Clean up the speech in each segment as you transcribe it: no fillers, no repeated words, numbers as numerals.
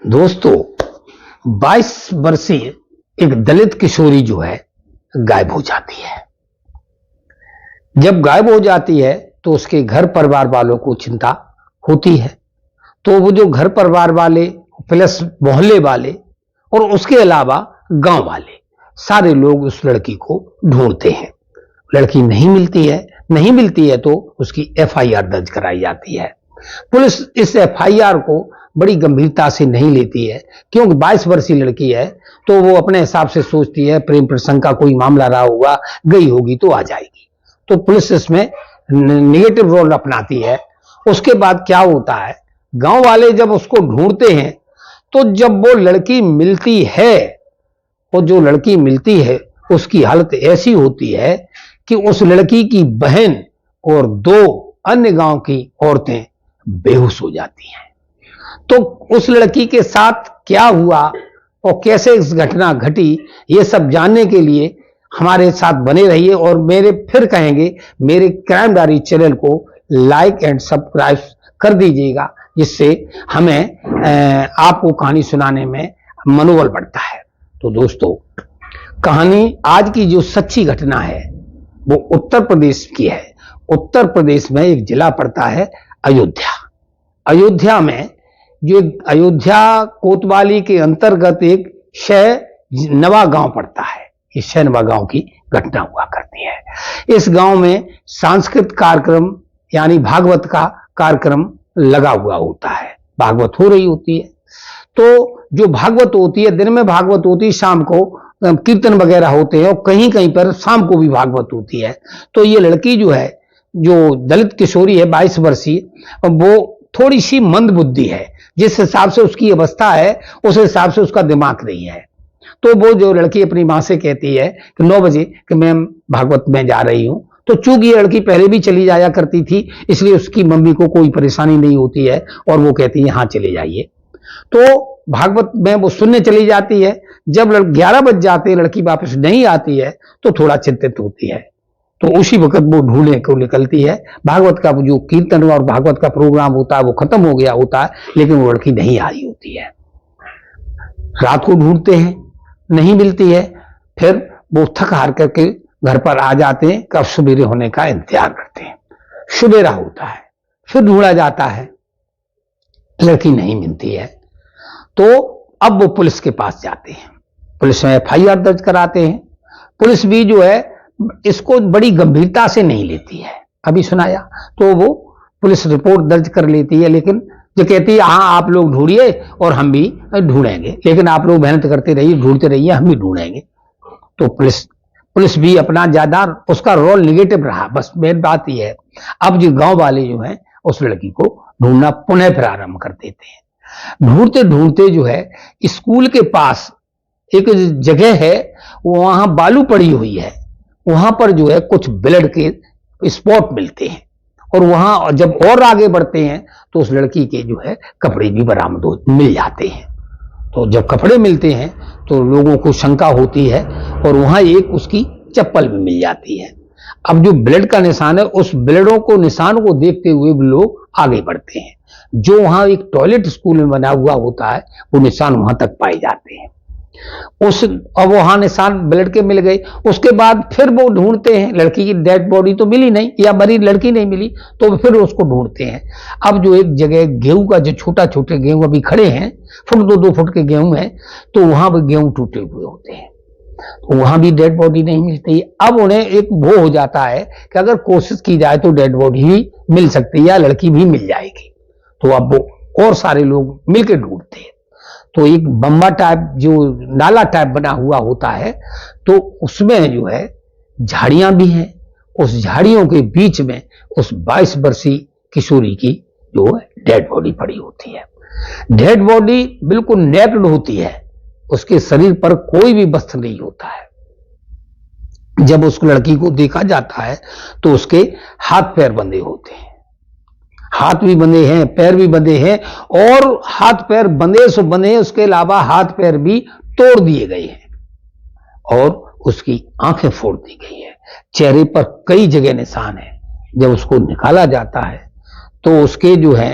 दोस्तों, 22 वर्षीय एक दलित किशोरी जो है गायब हो जाती है। जब गायब हो जाती है तो उसके घर परिवार वालों को चिंता होती है। तो वो जो घर परिवार वाले प्लस मोहल्ले वाले और उसके अलावा गांव वाले सारे लोग उस लड़की को ढूंढते हैं। लड़की नहीं मिलती है तो उसकी एफआईआर दर्ज कराई जाती है। पुलिस इस एफआईआर को बड़ी गंभीरता से नहीं लेती है, क्योंकि 22 वर्षीय लड़की है तो वो अपने हिसाब से सोचती है प्रेम प्रसंग का कोई मामला रहा होगा, गई होगी तो आ जाएगी। तो पुलिस इसमें नेगेटिव रोल अपनाती है। उसके बाद क्या होता है, गांव वाले जब उसको ढूंढते हैं तो जब वो लड़की मिलती है और जो लड़की मिलती है उसकी हालत ऐसी होती है कि उस लड़की की बहन और 2 अन्य गांव की औरतें बेहोश हो जाती हैं। तो उस लड़की के साथ क्या हुआ और कैसे इस घटना घटी, ये सब जानने के लिए हमारे साथ बने रहिए और मेरे क्राइम डायरी चैनल को लाइक एंड सब्सक्राइब कर दीजिएगा, जिससे हमें आपको कहानी सुनाने में मनोबल बढ़ता है। तो दोस्तों, कहानी आज की जो सच्ची घटना है वो उत्तर प्रदेश की है। उत्तर प्रदेश में एक जिला पड़ता है अयोध्या। अयोध्या में जो अयोध्या कोतवाली के अंतर्गत एक शहनवा गांव पड़ता है। इस शहनवा गांव की घटना हुआ करती है। इस गांव में सांस्कृतिक कार्यक्रम यानी भागवत का कार्यक्रम लगा हुआ होता है। भागवत हो रही होती है। तो जो भागवत होती है, दिन में भागवत होती है, शाम को कीर्तन वगैरह होते हैं और कहीं कहीं पर शाम को भी भागवत होती है। तो ये लड़की जो है, जो दलित किशोरी है 22 वर्षीय, वो थोड़ी सी मंद बुद्धि है। जिस हिसाब से उसकी अवस्था है उस हिसाब से उसका दिमाग नहीं है। तो वो जो लड़की अपनी मां से कहती है कि 9 बजे कि मैं भागवत में जा रही हूं। तो चूंकि ये लड़की पहले भी चली जाया करती थी, इसलिए उसकी मम्मी को कोई परेशानी नहीं होती है और वो कहती है हाँ चले जाइए। तो भागवत में वो सुनने चली जाती है। जब 11 बज जाते हैं, लड़की वापस नहीं आती है तो थोड़ा चिंतित होती है। तो उसी वक्त वो ढूंढने को निकलती है। भागवत का जो कीर्तन और भागवत का प्रोग्राम होता है वो खत्म हो गया होता है, लेकिन वो लड़की नहीं आई होती है। रात को ढूंढते हैं, नहीं मिलती है। फिर वो थक हार करके घर पर आ जाते हैं। कब सवेरे होने का इंतजार करते हैं। सवेरा होता है, फिर ढूंढा जाता है, लड़की नहीं मिलती है। तो अब वो पुलिस के पास जाते हैं। पुलिस में एफआईआर दर्ज कराते हैं। पुलिस भी जो है इसको बड़ी गंभीरता से नहीं लेती है। अभी सुनाया तो वो पुलिस रिपोर्ट दर्ज कर लेती है, लेकिन जो कहती है हाँ आप लोग ढूंढिए और हम भी ढूंढेंगे, लेकिन आप लोग मेहनत करते रहिए, ढूंढते रहिए, हम भी ढूंढेंगे। तो पुलिस भी अपना ज्यादा उसका रोल निगेटिव रहा। बस मेन बात यह है, अब जो गांव वाले जो हैं उस लड़की को ढूंढना पुनः प्रारंभ कर देते हैं। ढूंढते ढूंढते जो है स्कूल के पास एक जगह है, वहां बालू पड़ी हुई है। वहां पर जो है कुछ ब्लड के स्पॉट मिलते हैं और वहां जब और आगे बढ़ते हैं तो उस लड़की के जो है कपड़े भी बरामद मिल जाते हैं। तो जब कपड़े मिलते हैं तो लोगों को शंका होती है और वहां एक उसकी चप्पल भी मिल जाती है। अब जो ब्लड का निशान है, उस निशान को देखते हुए भी लोग आगे बढ़ते हैं। जो वहां एक टॉयलेट स्कूल में बना हुआ होता है वो निशान वहां तक पाए जाते हैं। अब वहां निशान ब्लड के मिल गए। उसके बाद फिर वो ढूंढते हैं, लड़की की डेड बॉडी तो मिली नहीं या मरी लड़की नहीं मिली, तो फिर उसको ढूंढते हैं। अब जो एक जगह गेहूं का जो छोटे गेहूं अभी खड़े हैं, फुट 2 फुट के गेहूं हैं, तो वहां पर गेहूं टूटे हुए होते हैं, तो वहां भी डेड बॉडी नहीं मिलती। अब उन्हें एक वो हो जाता है कि अगर कोशिश की जाए तो डेड बॉडी ही मिल सकती है या लड़की भी मिल जाएगी। तो अब वो और सारे लोग मिलकर ढूंढते हैं। तो एक बम्बा टाइप जो नाला टाइप बना हुआ होता है, तो उसमें जो है झाड़ियां भी हैं। उस झाड़ियों के बीच में उस 22 वर्षीय किशोरी की जो है डेड बॉडी पड़ी होती है। डेड बॉडी बिल्कुल नेक्ड होती है, उसके शरीर पर कोई भी वस्त्र नहीं होता है। जब उस लड़की को देखा जाता है तो उसके हाथ पैर बंधे होते हैं। हाथ भी बंधे हैं, पैर भी बंधे हैं, और हाथ पैर बंधे सो बंधे, उसके अलावा हाथ पैर भी तोड़ दिए गए हैं और उसकी आंखें फोड़ दी गई है। चेहरे पर कई जगह निशान है। जब उसको निकाला जाता है तो उसके जो है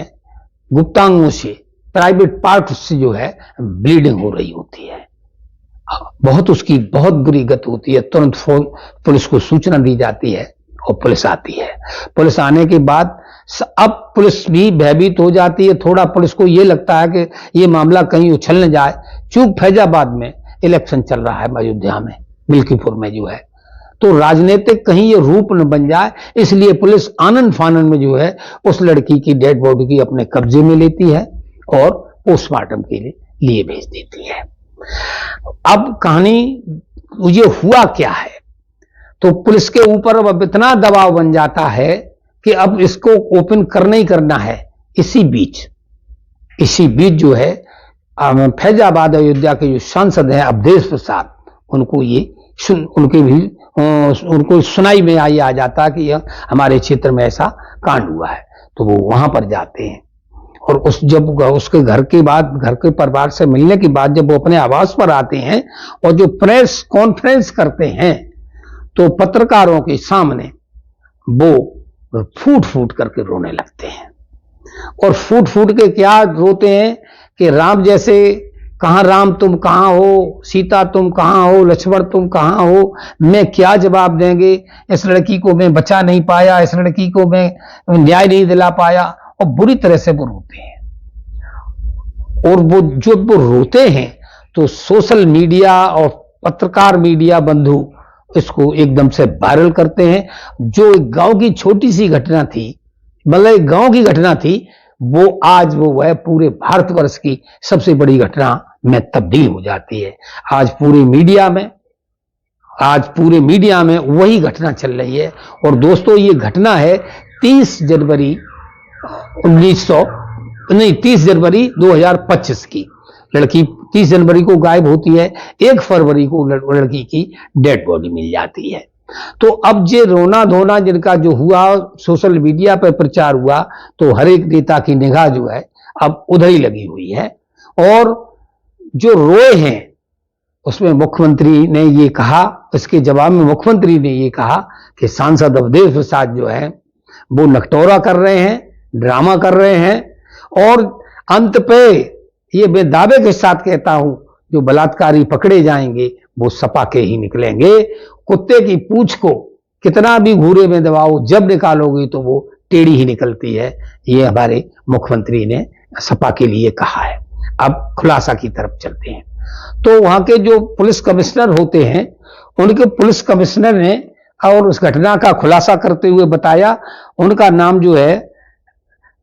गुप्तांगों से प्राइवेट पार्ट से जो है ब्लीडिंग हो रही होती है, बहुत उसकी बहुत बुरी गति होती है। तुरंत फोन पुलिस को सूचना दी जाती है और पुलिस आती है। पुलिस आने के बाद अब पुलिस भी भयभीत हो जाती है। थोड़ा पुलिस को यह लगता है कि यह मामला कहीं उछल न जाए। चूंकि फैजाबाद में इलेक्शन चल रहा है, अयोध्या में, मिल्कीपुर में जो है, तो राजनीतिक कहीं ये रूप न बन जाए, इसलिए पुलिस आनन फानन में जो है उस लड़की की डेड बॉडी की अपने कब्जे में लेती है और पोस्टमार्टम के लिए भेज देती है। अब कहानी ये हुआ क्या है, तो पुलिस के ऊपर अब इतना दबाव बन जाता है कि अब इसको ओपन करना ही करना है। इसी बीच जो है फैजाबाद अयोध्या के जो सांसद हैं अवधेश प्रसाद, उनको सुनाई में आ जाता कि हमारे क्षेत्र में ऐसा कांड हुआ है, तो वो वहां पर जाते हैं और जब उसके घर के परिवार से मिलने के बाद जब वो अपने आवास पर आते हैं और जो प्रेस कॉन्फ्रेंस करते हैं, तो पत्रकारों के सामने वो फूट करके रोने लगते हैं। और फूट के क्या रोते हैं कि राम जैसे, कहां राम तुम कहां हो, सीता तुम कहां हो, लक्ष्मण तुम कहां हो, मैं क्या जवाब देंगे, इस लड़की को मैं बचा नहीं पाया, इस लड़की को मैं न्याय नहीं दिला पाया, और बुरी तरह से वो रोते हैं। और वो जब वो रोते हैं तो सोशल मीडिया और पत्रकार मीडिया बंधु इसको एकदम से वायरल करते हैं। जो एक गांव की छोटी सी घटना थी, मतलब एक गांव की घटना थी, वो आज वो है पूरे भारतवर्ष की सबसे बड़ी घटना में तब्दील हो जाती है। आज पूरे मीडिया में वही घटना चल रही है। और दोस्तों, ये घटना है 30 जनवरी 2025 की। लड़की 30 जनवरी को गायब होती है, 1 फरवरी को लड़की की डेड बॉडी मिल जाती है। तो अब ये रोना धोना जिनका जो हुआ, सोशल मीडिया पर प्रचार हुआ, तो हर एक नेता की निगाह जो है अब उधर ही लगी हुई है। और जो रोए हैं उसमें मुख्यमंत्री ने ये कहा, इसके जवाब में मुख्यमंत्री ने ये कहा कि सांसद अवधेश प्रसाद जो है वो नकटोरा कर रहे हैं, ड्रामा कर रहे हैं। और अंत पे ये मैं दावे के साथ कहता हूं, जो बलात्कारी पकड़े जाएंगे वो सपा के ही निकलेंगे। कुत्ते की पूंछ को कितना भी घूरे में दबाओ, जब निकालोगे तो वो टेढ़ी ही निकलती है। ये हमारे मुख्यमंत्री ने सपा के लिए कहा है। अब खुलासा की तरफ चलते हैं। तो वहां के जो पुलिस कमिश्नर होते हैं, उनके पुलिस कमिश्नर ने और उस घटना का खुलासा करते हुए बताया, उनका नाम जो है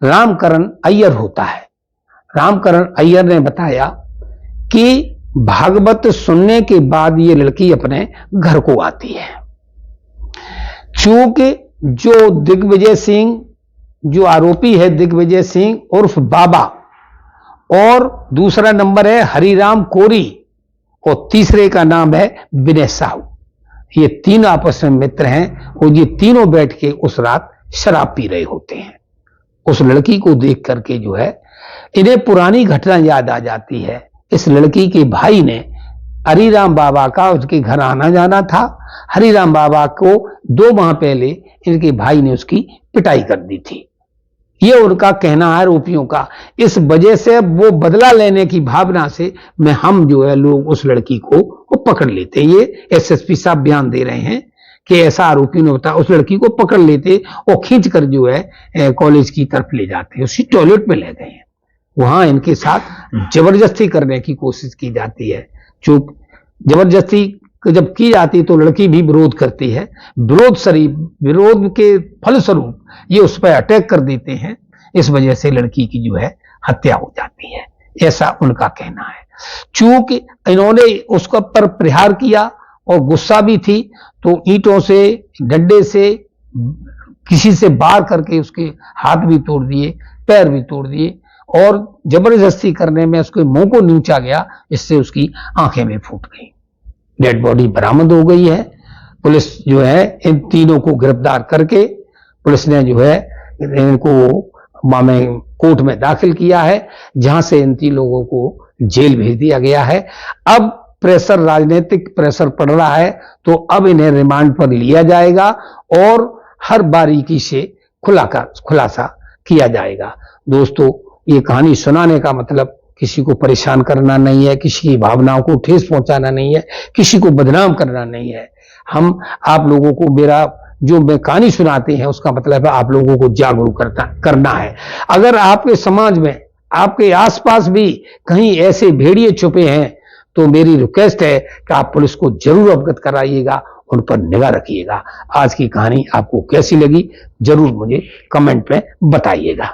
रामकरण अय्यर होता है। रामकरण अय्यर ने बताया कि भागवत सुनने के बाद ये लड़की अपने घर को आती है। चूंकि जो दिग्विजय सिंह, जो आरोपी है दिग्विजय सिंह उर्फ बाबा, और दूसरा नंबर है हरिराम कोरी, और तीसरे का नाम है विनय साहू। ये तीन आपस में मित्र हैं और ये तीनों बैठ के उस रात शराब पी रहे होते हैं। उस लड़की को देख करके जो है इन्हें पुरानी घटना याद आ जाती है। इस लड़की के भाई ने हरिराम बाबा का उसके घर आना जाना था। हरिराम बाबा को 2 माह पहले इनके भाई ने उसकी पिटाई कर दी थी। ये उनका कहना है आरोपियों का। इस वजह से वो बदला लेने की भावना से हम जो है लोग उस लड़की को पकड़ लेते हैं। ये एसएसपी साहब बयान दे रहे हैं कि ऐसा आरोपी ने बताया, उस लड़की को पकड़ लेते और खींच कर जो है कॉलेज की तरफ ले जाते हैं। उसी टॉयलेट में ले गए हैं, वहां इनके साथ जबरदस्ती करने की कोशिश की जाती है। जो जबरदस्ती जब की जाती है तो लड़की भी विरोध करती है। विरोध के फलस्वरूप ये उस पर अटैक कर देते हैं। इस वजह से लड़की की जो है हत्या हो जाती है, ऐसा उनका कहना है। चूंकि इन्होंने उसका पर प्रहार किया और गुस्सा भी थी, तो ईंटों से, डंडे से, किसी से बार करके उसके हाथ भी तोड़ दिए, पैर भी तोड़ दिए, और जबरदस्ती करने में उसके मुंह को नीचा गया, इससे उसकी आंखें भी फूट गई। डेड बॉडी बरामद हो गई है। पुलिस जो है इन तीनों को गिरफ्तार करके पुलिस ने जो है इनको कोर्ट में दाखिल किया है, जहां से इन 3 लोगों को जेल भेज दिया गया है। अब राजनीतिक प्रेशर पड़ रहा है, तो अब इन्हें रिमांड पर लिया जाएगा और हर बारीकी से खुलासा किया जाएगा। दोस्तों, ये कहानी सुनाने का मतलब किसी को परेशान करना नहीं है, किसी की भावनाओं को ठेस पहुंचाना नहीं है, किसी को बदनाम करना नहीं है। हम आप लोगों को मेरा जो मैं कहानी सुनाते हैं उसका मतलब है आप लोगों को जागरूक करना है। अगर आपके समाज में, आपके आसपास भी कहीं ऐसे भेड़िए छुपे हैं तो मेरी रिक्वेस्ट है कि आप पुलिस को जरूर अवगत कराइएगा, उन पर निगाह रखिएगा। आज की कहानी आपको कैसी लगी जरूर मुझे कमेंट में बताइएगा।